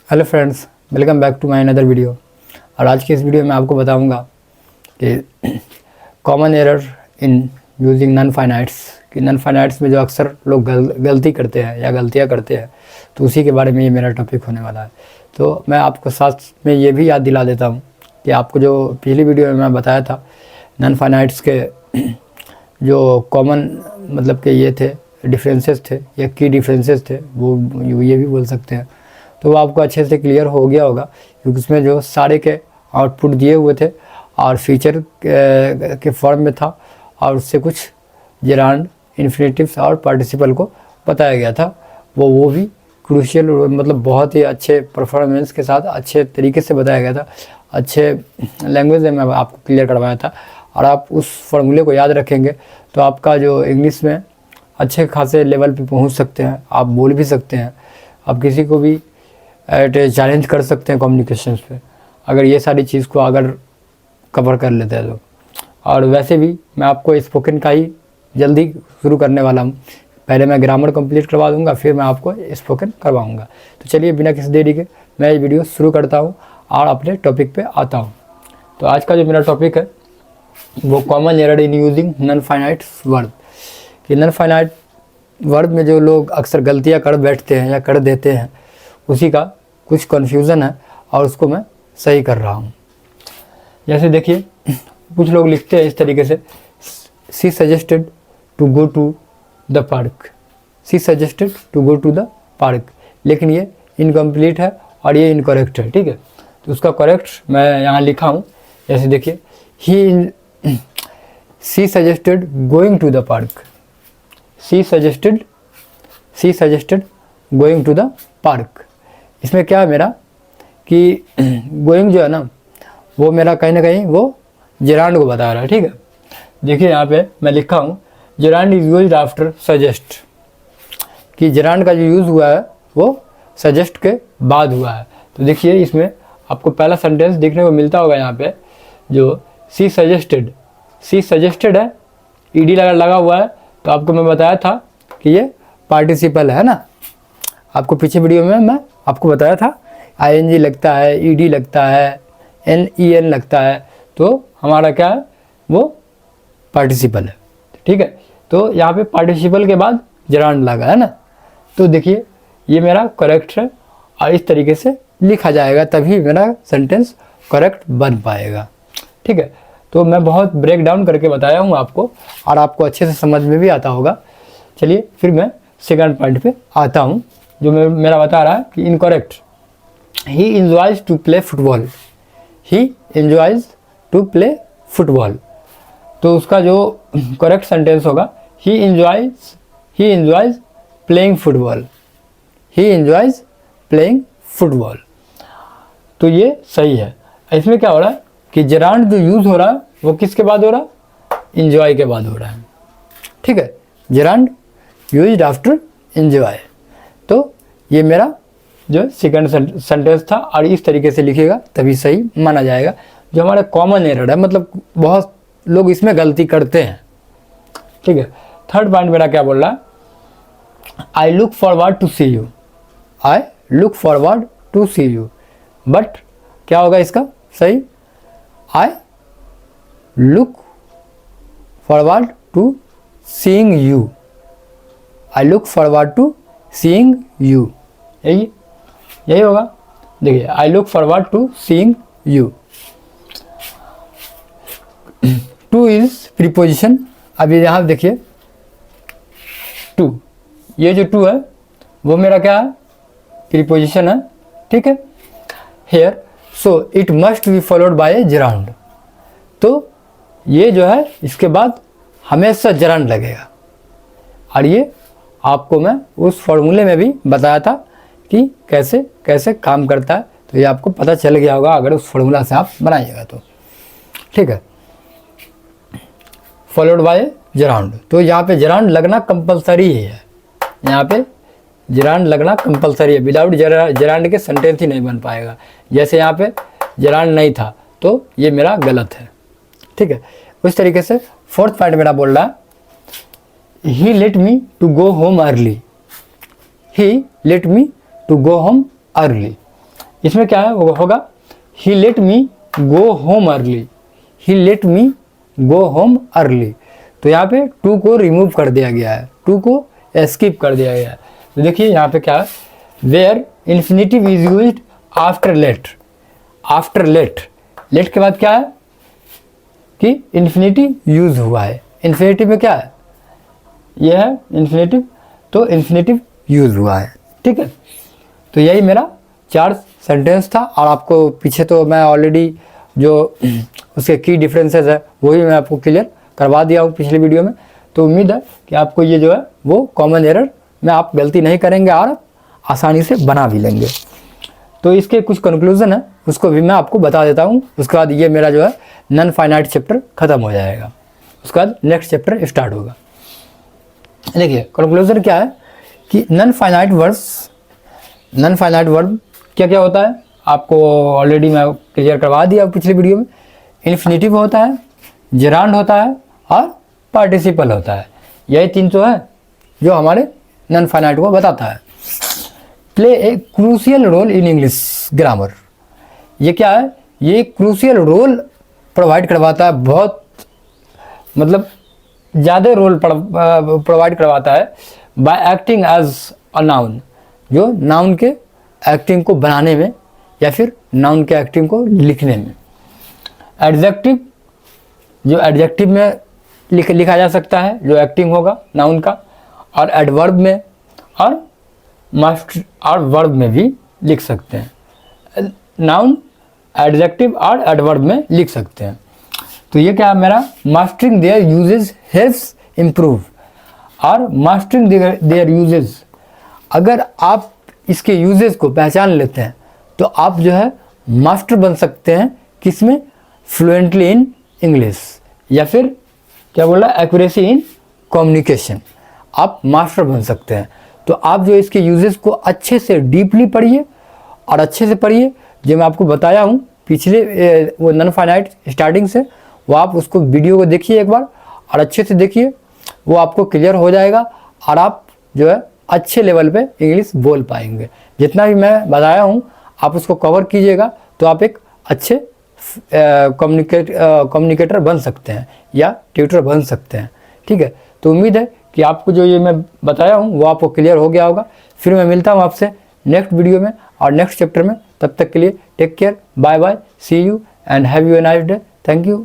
Hello friends, welcome back to my another video. और आज की इस वीडियो में आपको बताऊंगा कि common error in using non finites कि नन फाइनाइट्स में जो अक्सर लोग गलती करते हैं या गलतियां करते हैं, तो उसी के बारे में ये मेरा टॉपिक होने वाला है। तो मैं आपको साथ में ये भी याद दिला देता हूँ कि आपको जो पिछली वीडियो में मैं बताया था नन फाइनाइट्स के जो कॉमन मतलब के ये थे डिफरेंसेस थे या की डिफरेंसेस थे, वो ये भी बोल सकते हैं। तो वो आपको अच्छे से क्लियर हो गया होगा, क्योंकि उसमें जो सारे के आउटपुट दिए हुए थे और फीचर के फॉर्म में था, और उससे कुछ जेरांड, इन्फिनेटिव्स और पार्टिसिपल को बताया गया था। वो भी क्रूशियल मतलब बहुत ही अच्छे परफॉर्मेंस के साथ अच्छे तरीके से बताया गया था, अच्छे लैंग्वेज में मैं आपको क्लियर करवाया था। और आप उस फॉर्मूले को याद रखेंगे तो आपका जो इंग्लिश में अच्छे खासे लेवल पे पहुंच सकते हैं, आप बोल भी सकते हैं, आप किसी को भी चैलेंज कर सकते हैं कम्युनिकेशंस पे, अगर ये सारी चीज़ को अगर कवर कर लेते हैं तो। और वैसे भी मैं आपको स्पोकन का ही जल्दी शुरू करने वाला हूँ। पहले मैं ग्रामर कंप्लीट करवा दूंगा, फिर मैं आपको स्पोकन करवाऊंगा। तो चलिए बिना किसी देरी के मैं ये वीडियो शुरू करता हूँ और अपने टॉपिक पे आता हूँ। तो आज का जो मेरा टॉपिक है वो common error in using non finite word. कि नन फाइनाइट वर्ड में जो लोग अक्सर गलतियाँ कर बैठते हैं या कर देते हैं, उसी का कुछ कन्फ्यूज़न है और उसको मैं सही कर रहा हूँ। जैसे देखिए, कुछ लोग लिखते हैं इस तरीके से, she suggested to go to the park, she suggested to go to the park, लेकिन ये इनकम्प्लीट है और ये इनकरेक्ट है। ठीक है, तो उसका करेक्ट मैं यहाँ लिखा हूँ। जैसे देखिए, she suggested going to the park, she suggested going to the park. इसमें क्या है मेरा कि गोइंग जो है ना, वो मेरा कहीं ना कहीं वो जेरांड को बता रहा है। ठीक है, देखिए यहाँ पे मैं लिखा हूँ जेरांड इज यूज्ड आफ्टर सजेस्ट, कि जेरांड का जो यूज़ हुआ है वो सजेस्ट के बाद हुआ है। तो देखिए इसमें आपको पहला सेंटेंस देखने को मिलता होगा यहाँ पे, जो सी सजेस्टेड है, ईडी लगा हुआ है। तो आपको मैं बताया था कि ये पार्टिसिपल है ना, आपको पीछे वीडियो में मैं आपको बताया था आईएनजी लगता है, ईडी लगता है, एन लगता है, तो हमारा क्या है वो पार्टिसिपल है। ठीक है, तो यहाँ पे पार्टिसिपल के बाद जेरांड लगा है ना। तो देखिए ये मेरा करेक्ट है और इस तरीके से लिखा जाएगा, तभी मेरा सेंटेंस करेक्ट बन पाएगा। ठीक है, तो मैं बहुत ब्रेक डाउन करके बताया हूँ आपको और आपको अच्छे से समझ में भी आता होगा। चलिए फिर मैं सेकंड पॉइंट पे आता हूँ, जो मेरा बता रहा है कि incorrect, he enjoys to play football, he enjoys to play football. तो उसका जो करेक्ट सेंटेंस होगा he enjoys playing football, he enjoys playing football. तो ये सही है। इसमें क्या हो रहा है कि जेरांड जो यूज़ हो रहा है वो किसके बाद हो रहा है, इंजॉय के बाद हो रहा है। ठीक है, जेरांड यूज्ड आफ्टर इंजॉय। तो ये मेरा जो सेकंड सेंटेंस था और इस तरीके से लिखिएगा तभी सही माना जाएगा। जो हमारा कॉमन एरर है, मतलब बहुत लोग इसमें गलती करते हैं। ठीक है, थर्ड पॉइंट मेरा क्या बोल रहा है, I look forward to see you, I look forward to see you, but क्या होगा इसका सही, I look forward to seeing you, I look forward to seeing you, यही होगा। देखिए, I look forward to seeing you. To is preposition. अभी यहाँ देखिए टू, ये जो टू है वो मेरा क्या है, प्रीपोजिशन है। ठीक है, here so it must be followed by gerund. तो ये जो है इसके बाद हमेशा जेरांड लगेगा, और ये आपको मैं उस फॉर्मूले में भी बताया था कि कैसे कैसे काम करता है। तो ये आपको पता चल गया होगा अगर उस फॉर्मूला से आप बनाइएगा तो। ठीक है, फॉलोड बाय जेरांड। तो यहाँ पे जेरांड लगना कंपलसरी है, यहाँ पे जेरांड लगना कंपलसरी है। विदाउट जेरांड के सेंटेंस ही नहीं बन पाएगा। जैसे यहाँ पे जेरांड नहीं था तो ये मेरा गलत है। ठीक है, उस तरीके से फोर्थ पॉइंट मेरा बोल रहा है, he let me to go home early, he let me to go home early. इसमें क्या है वो होगा he let me go home early, he let me go home early. तो यहाँ पे टू को रिमूव कर दिया गया है, टू को स्किप कर दिया गया है। तो देखिए यहाँ पे क्या है, where infinitive is used after let, after let, let के बाद क्या है कि इन्फिनेटिव यूज हुआ है। इन्फिनेटिव में क्या है, यह है इन्फिनेटिव, तो इन्फिनेटिव यूज हुआ है, ठीक है। तो यही मेरा 4 सेंटेंस था, और आपको पीछे तो मैं ऑलरेडी जो उसके की डिफरेंसेस है वही मैं आपको क्लियर करवा दिया हूँ पिछले वीडियो में। तो उम्मीद है कि आपको ये जो है वो कॉमन एरर में आप गलती नहीं करेंगे और आसानी से बना भी लेंगे। तो इसके कुछ कंक्लूजन है उसको भी मैं आपको बता देता हूँ, उसके बाद ये मेरा जो है नॉन फाइनाइट चैप्टर ख़त्म हो जाएगा, उसके बाद नेक्स्ट चैप्टर स्टार्ट होगा। देखिए कंक्लूजन क्या है कि नॉन फाइनाइट वर्ब क्या क्या होता है आपको ऑलरेडी मैं क्लियर करवा दिया पिछले वीडियो में। इन्फिनेटिव होता है, जेरांड होता है और पार्टिसिपल होता है। यही 3 तो है जो हमारे नॉन फाइनाइट को बताता है। Play a crucial role in English grammar, ये क्या है, ये क्रूशियल रोल प्रोवाइड करवाता है, बहुत मतलब ज़्यादा रोल प्रोवाइड करवाता है by acting as a noun, जो नाउन के एक्टिंग को बनाने में या फिर नाउन के एक्टिंग को लिखने में। एडजेक्टिव, जो एडजेक्टिव में लिखा जा सकता है जो एक्टिंग होगा नाउन का, और एडवर्ब में और मास्टर और वर्ब में भी लिख सकते हैं। नाउन, एडजेक्टिव और एडवर्ब में लिख सकते हैं। तो ये क्या है मेरा mastering there uses helps improve, और मास्टरिंग देयर यूजेस, अगर आप इसके यूजेस को पहचान लेते हैं तो आप जो है मास्टर बन सकते हैं किसमें, फ्लुएंटली इन इंग्लिश, या फिर क्या बोला एक्यूरेसी इन कम्युनिकेशन, आप मास्टर बन सकते हैं। तो आप जो इसके यूजेस को अच्छे से डीपली पढ़िए और अच्छे से पढ़िए, जो मैं आपको बताया हूँ पिछले वो नॉन फाइनाइट स्टार्टिंग से, वो आप उसको वीडियो को देखिए एक बार और अच्छे से देखिए, वो आपको क्लियर हो जाएगा और आप जो है अच्छे लेवल पे इंग्लिश बोल पाएंगे। जितना भी मैं बताया हूँ आप उसको कवर कीजिएगा तो आप एक अच्छे कम्युनिकेटर बन सकते हैं या ट्यूटर बन सकते हैं, ठीक है। तो उम्मीद है कि आपको जो ये मैं बताया हूँ वो आपको क्लियर हो गया होगा। फिर मैं मिलता हूँ आपसे नेक्स्ट वीडियो में और नेक्स्ट चैप्टर में। तब तक के लिए take care, bye bye, see you and have you a nice day. Thank you.